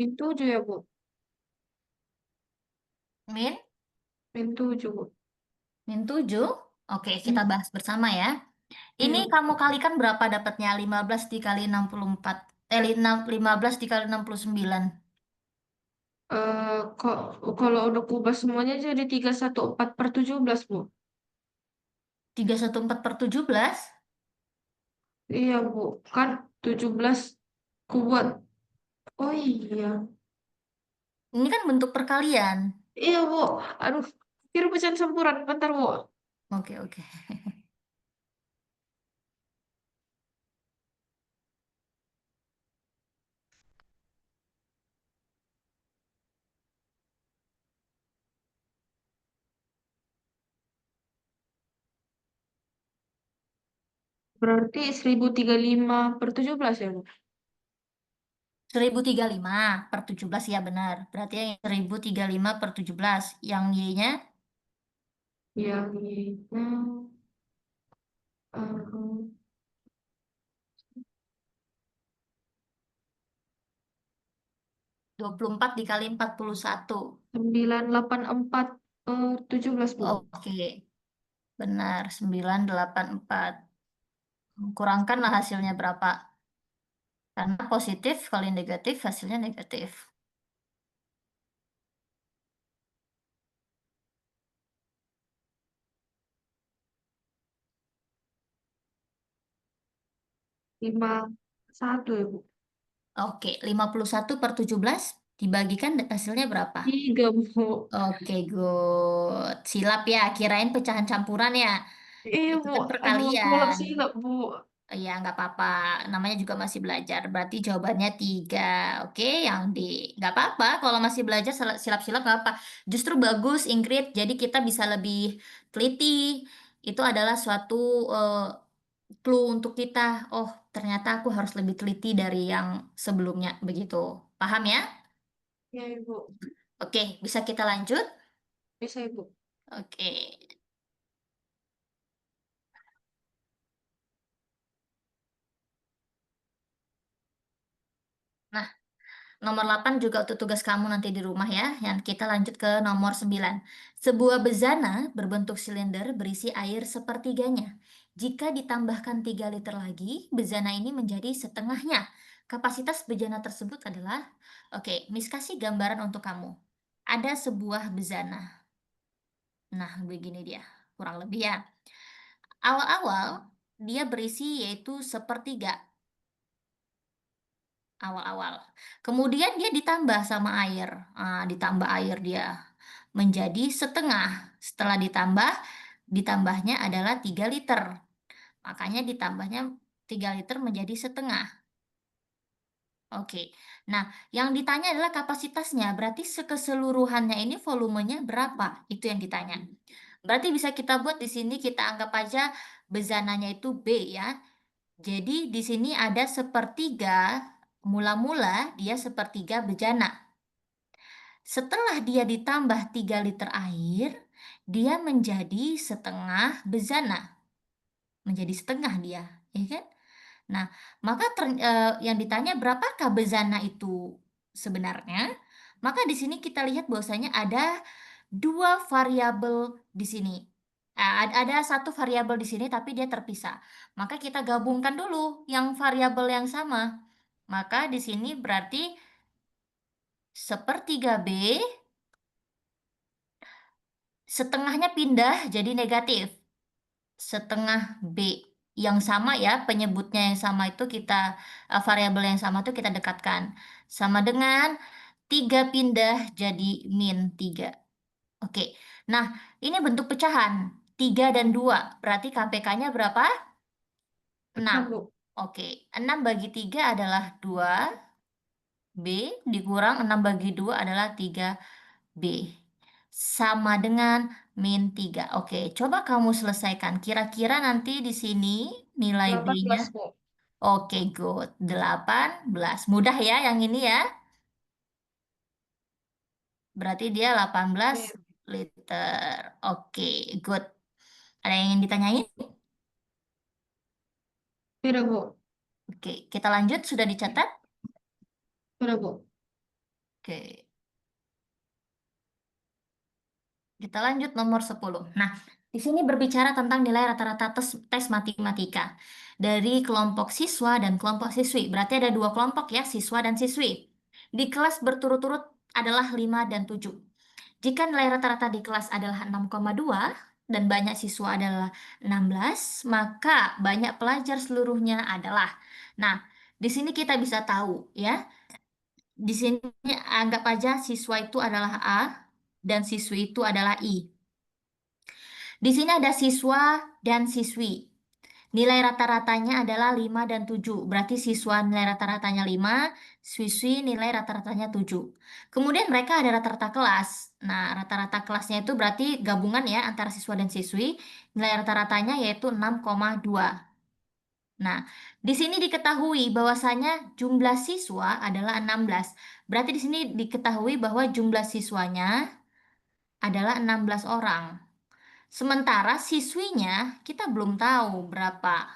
7 ya, Bu. Min? Min 7, Bu. Min 7? Oke, kita Hmm. bahas bersama ya. Ini Iya. kamu kalikan berapa dapatnya? 15 dikali 64. 15 dikali 69. Kok kalau udah kubah semuanya jadi 314/17, Bu. 314/17. Iya, Bu. Kan 17 kubuat. Oh iya. Ini kan bentuk perkalian. Iya, Bu. Aduh, kira pecahan campuran. Bentar, Bu. Oke, oke. Berarti 1035/17 ya, Bu? 1035/17 ya benar. Berarti yang 1035/17. Yang Y-nya Yang ini, eh, 24 dikali 41. 984/17, Bu. Oke, benar. 984. Kurangkanlah hasilnya berapa. Karena positif kali negatif hasilnya negatif. 51 ya, Bu. Oke, 51/17 dibagikan hasilnya berapa? 3, Bu. Oke, good. Silap ya, kirain pecahan campuran ya. Iya, Itu Bu. kan Aduh, aku ulap perkalian. silap, Bu. Ya, nggak apa-apa. Namanya juga masih belajar. Berarti jawabannya tiga. Oke, yang di nggak apa-apa. Kalau masih belajar silap-silap nggak apa. Justru bagus, Ingrid. Jadi kita bisa lebih teliti. Itu adalah suatu eh, clue untuk kita. Oh, ternyata aku harus lebih teliti dari yang sebelumnya. Begitu. Paham ya? Ya, Ibu. Oke, bisa kita lanjut? Bisa, Ibu. Oke. Nah, nomor 8 juga untuk tugas kamu nanti di rumah ya. Yang kita lanjut ke nomor 9. Sebuah bejana berbentuk silinder berisi air sepertiganya. Jika ditambahkan 3 liter lagi, bejana ini menjadi setengahnya. Kapasitas bejana tersebut adalah, oke, Miss kasih gambaran untuk kamu. Ada sebuah bejana. Nah, begini dia. Kurang lebih ya. Awal-awal, dia berisi yaitu sepertiga awal-awal. Kemudian dia ditambah sama air. Ditambah air dia menjadi setengah. Setelah ditambahnya adalah 3 liter. Makanya ditambahnya 3 liter menjadi setengah. Oke. Nah, yang ditanya adalah kapasitasnya. Berarti keseluruhannya ini volumenya berapa? Itu yang ditanya. Berarti bisa kita buat di sini kita anggap aja bezananya itu B ya. Jadi di sini ada sepertiga, mula-mula dia sepertiga bejana. Setelah dia ditambah 3 liter air, dia menjadi setengah bejana. Menjadi setengah dia, ya kan? Nah, maka yang ditanya berapakah bejana itu sebenarnya? Maka di sini kita lihat bahwasanya ada dua variabel di sini. Ada satu variabel di sini tapi dia terpisah. Maka kita gabungkan dulu yang variabel yang sama. Maka di sini berarti sepertiga B setengahnya pindah jadi negatif. Setengah B yang sama ya, penyebutnya yang sama itu kita, variabel yang sama itu kita dekatkan. Sama dengan 3 pindah jadi min 3. Oke, nah ini bentuk pecahan. 3 dan 2 berarti KPK-nya berapa? 6. 6, Bu. Oke, 6 bagi 3 adalah 2. B dikurang 6 bagi 2 adalah 3B. Sama dengan min 3. Oke, coba kamu selesaikan. Kira-kira nanti di sini nilai B-nya. 18, Bu. Oke, good. 18. Mudah ya yang ini ya. Berarti dia 18 Iya. liter. Oke, good. Ada yang ingin ditanyain? Tidak, Bu. Oke, kita lanjut. Sudah dicatat? Tidak, Bu. Oke, kita lanjut nomor 10. Nah, di sini berbicara tentang nilai rata-rata tes matematika dari kelompok siswa dan kelompok siswi. Berarti ada dua kelompok ya, siswa dan siswi. Di kelas berturut-turut adalah 5 dan 7. Jika nilai rata-rata di kelas adalah 6,2 dan banyak siswa adalah 16, maka banyak pelajar seluruhnya adalah. Nah, di sini kita bisa tahu ya. Di sini anggap aja siswa itu adalah A dan siswi itu adalah I. Di sini ada siswa dan siswi. Nilai rata-ratanya adalah 5 dan 7. Berarti siswa nilai rata-ratanya 5, siswi nilai rata-ratanya 7. Kemudian mereka ada rata-rata kelas. Nah, rata-rata kelasnya itu berarti gabungan ya antara siswa dan siswi. Nilai rata-ratanya yaitu 6,2. Nah, di sini diketahui bahwasanya jumlah siswa adalah 16. Berarti di sini diketahui bahwa jumlah siswanya adalah 16 orang. Sementara siswinya kita belum tahu berapa,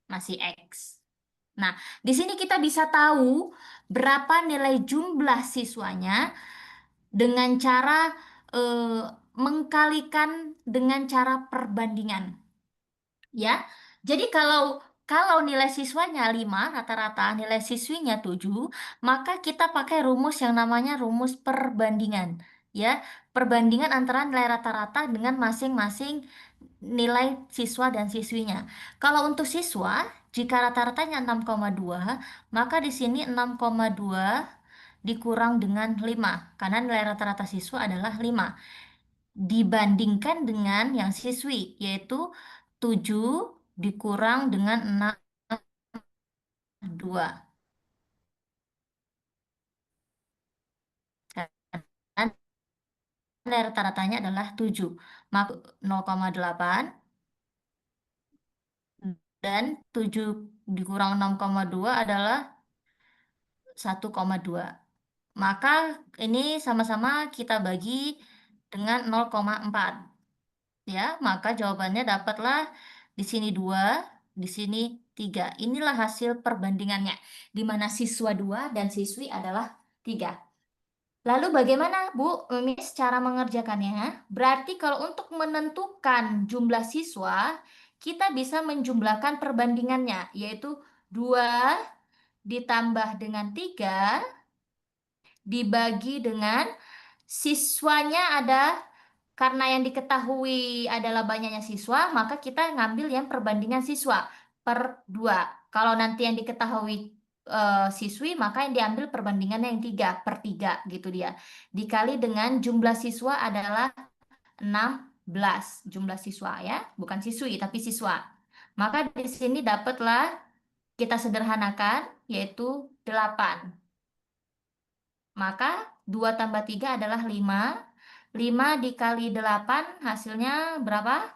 masih X. Nah, di sini kita bisa tahu berapa nilai jumlah siswanya dengan cara mengkalikan dengan cara perbandingan. Ya, jadi kalau nilai siswanya 5 rata-rata nilai siswinya 7, maka kita pakai rumus yang namanya rumus perbandingan. Ya, perbandingan antara nilai rata-rata dengan masing-masing nilai siswa dan siswinya. Kalau untuk siswa, jika rata-ratanya 6,2, maka di sini 6,2 dikurang dengan 5, karena nilai rata-rata siswa adalah 5. Dibandingkan dengan yang siswi, yaitu 7 dikurang dengan 6. 2. Karena rata-ratanya adalah 7. Maka 0,8 dan 7 dikurang 6,2 adalah 1,2. Maka ini sama-sama kita bagi dengan 0,4. Ya, maka jawabannya dapatlah di sini 2, di sini 3. Inilah hasil perbandingannya, di mana siswa 2 dan siswi adalah 3. Lalu bagaimana, Bu, Miss, cara mengerjakannya? Berarti kalau untuk menentukan jumlah siswa, kita bisa menjumlahkan perbandingannya, yaitu 2 ditambah dengan 3 dibagi dengan siswanya ada, karena yang diketahui adalah banyaknya siswa, maka kita ngambil yang perbandingan siswa per 2. Kalau nanti yang diketahui siswi, maka yang diambil perbandingannya yang 3 per 3 gitu dia. Dikali dengan jumlah siswa adalah 16. Jumlah siswa ya, bukan siswi tapi siswa. Maka di sini dapatlah, kita sederhanakan, yaitu 8. Maka 2 tambah 3 adalah 5. 5 dikali 8 hasilnya berapa?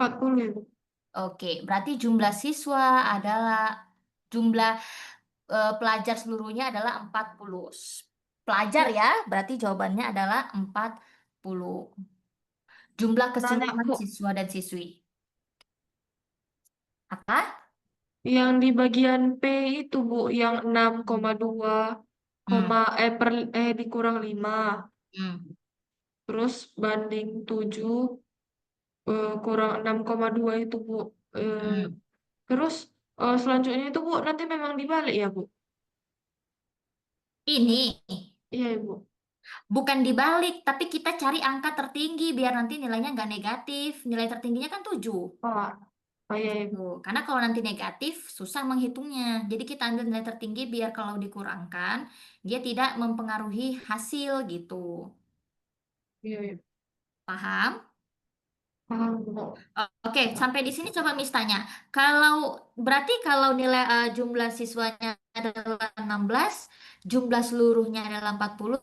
40 ya, Bu. Oke, berarti jumlah siswa adalah, jumlah pelajar seluruhnya adalah 40. Pelajar Bu, ya, berarti jawabannya adalah 40. Jumlah nanya, keseluruhan Bu. siswa dan siswi. Apa? Yang di bagian P itu, Bu, yang enam Hmm. koma dua Hmm. per dikurang 5. Hmm. Terus banding 7 kurang 6,2 itu, Bu. Eh, Hmm. terus selanjutnya itu, Bu, nanti memang dibalik ya, Bu? Ini Iya, Ibu. bukan dibalik, tapi kita cari angka tertinggi biar nanti nilainya nggak negatif. Nilai tertingginya kan 7. Oh, oh iya, Gitu. Ibu. Karena kalau nanti negatif, susah menghitungnya. Jadi kita ambil nilai tertinggi biar kalau dikurangkan, dia tidak mempengaruhi hasil gitu. Iya, iya. Paham? Paham, Bu. Oke, sampai di sini coba Miss tanya. Kalau berarti kalau nilai jumlah siswanya adalah 16, jumlah seluruhnya adalah 40,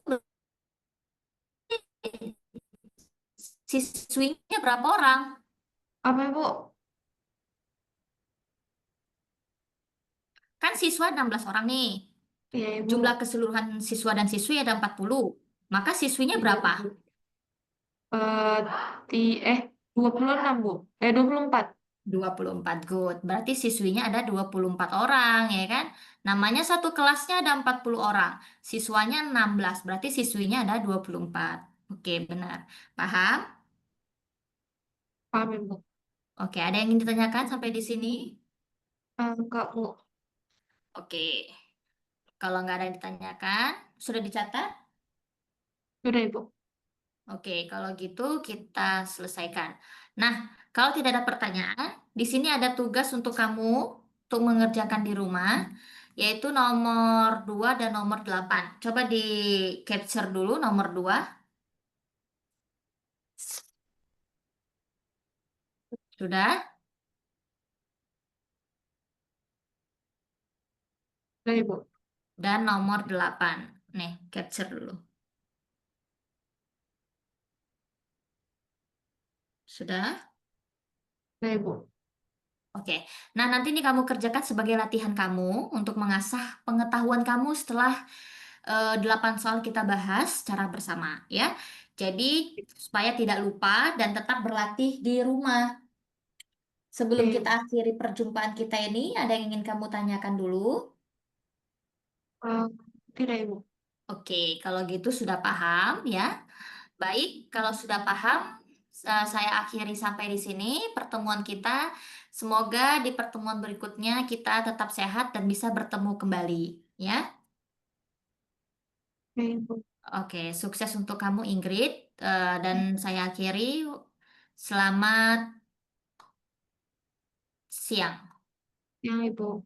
siswinya berapa orang? Apa, Ibu? Kan siswa 16 orang nih. Iya, Ibu. Jumlah keseluruhan siswa dan siswi ada 40. Maka siswinya Iya, berapa? Ibu. Eh, di, eh, 26 Bu. 24. 24 good. Berarti siswinya ada 24 orang, ya kan? Namanya satu kelasnya ada 40 orang. Siswanya 16, berarti siswinya ada 24. Oke, benar. Paham? Paham, Ibu. Oke, ada yang ingin ditanyakan sampai di sini? Enggak, Bu. Oke, kalau nggak ada yang ditanyakan, sudah dicatat? Sudah, Ibu. Oke, kalau gitu kita selesaikan. Nah, kalau tidak ada pertanyaan, di sini ada tugas untuk kamu untuk mengerjakan di rumah, yaitu nomor 2 dan nomor 8. Coba di capture dulu nomor 2. Sudah? Sudah, Ibu. Dan nomor 8. Nih, capture dulu. Sudah? Sudah, Ibu. Oke. Nah, nanti ini kamu kerjakan sebagai latihan kamu untuk mengasah pengetahuan kamu setelah 8 soal kita bahas secara bersama ya. Jadi supaya tidak lupa dan tetap berlatih di rumah. Sebelum kita Oke. akhiri perjumpaan kita ini, ada yang ingin kamu tanyakan dulu? Eh, tidak, Ibu. Oke, kalau gitu sudah paham ya. Baik, kalau sudah paham, saya akhiri sampai di sini pertemuan kita. Semoga di pertemuan berikutnya kita tetap sehat dan bisa bertemu kembali ya. Oke, Ibu. Oke, sukses untuk kamu Ingrid. Dan saya akhiri. Selamat siang. Ya, Ibu.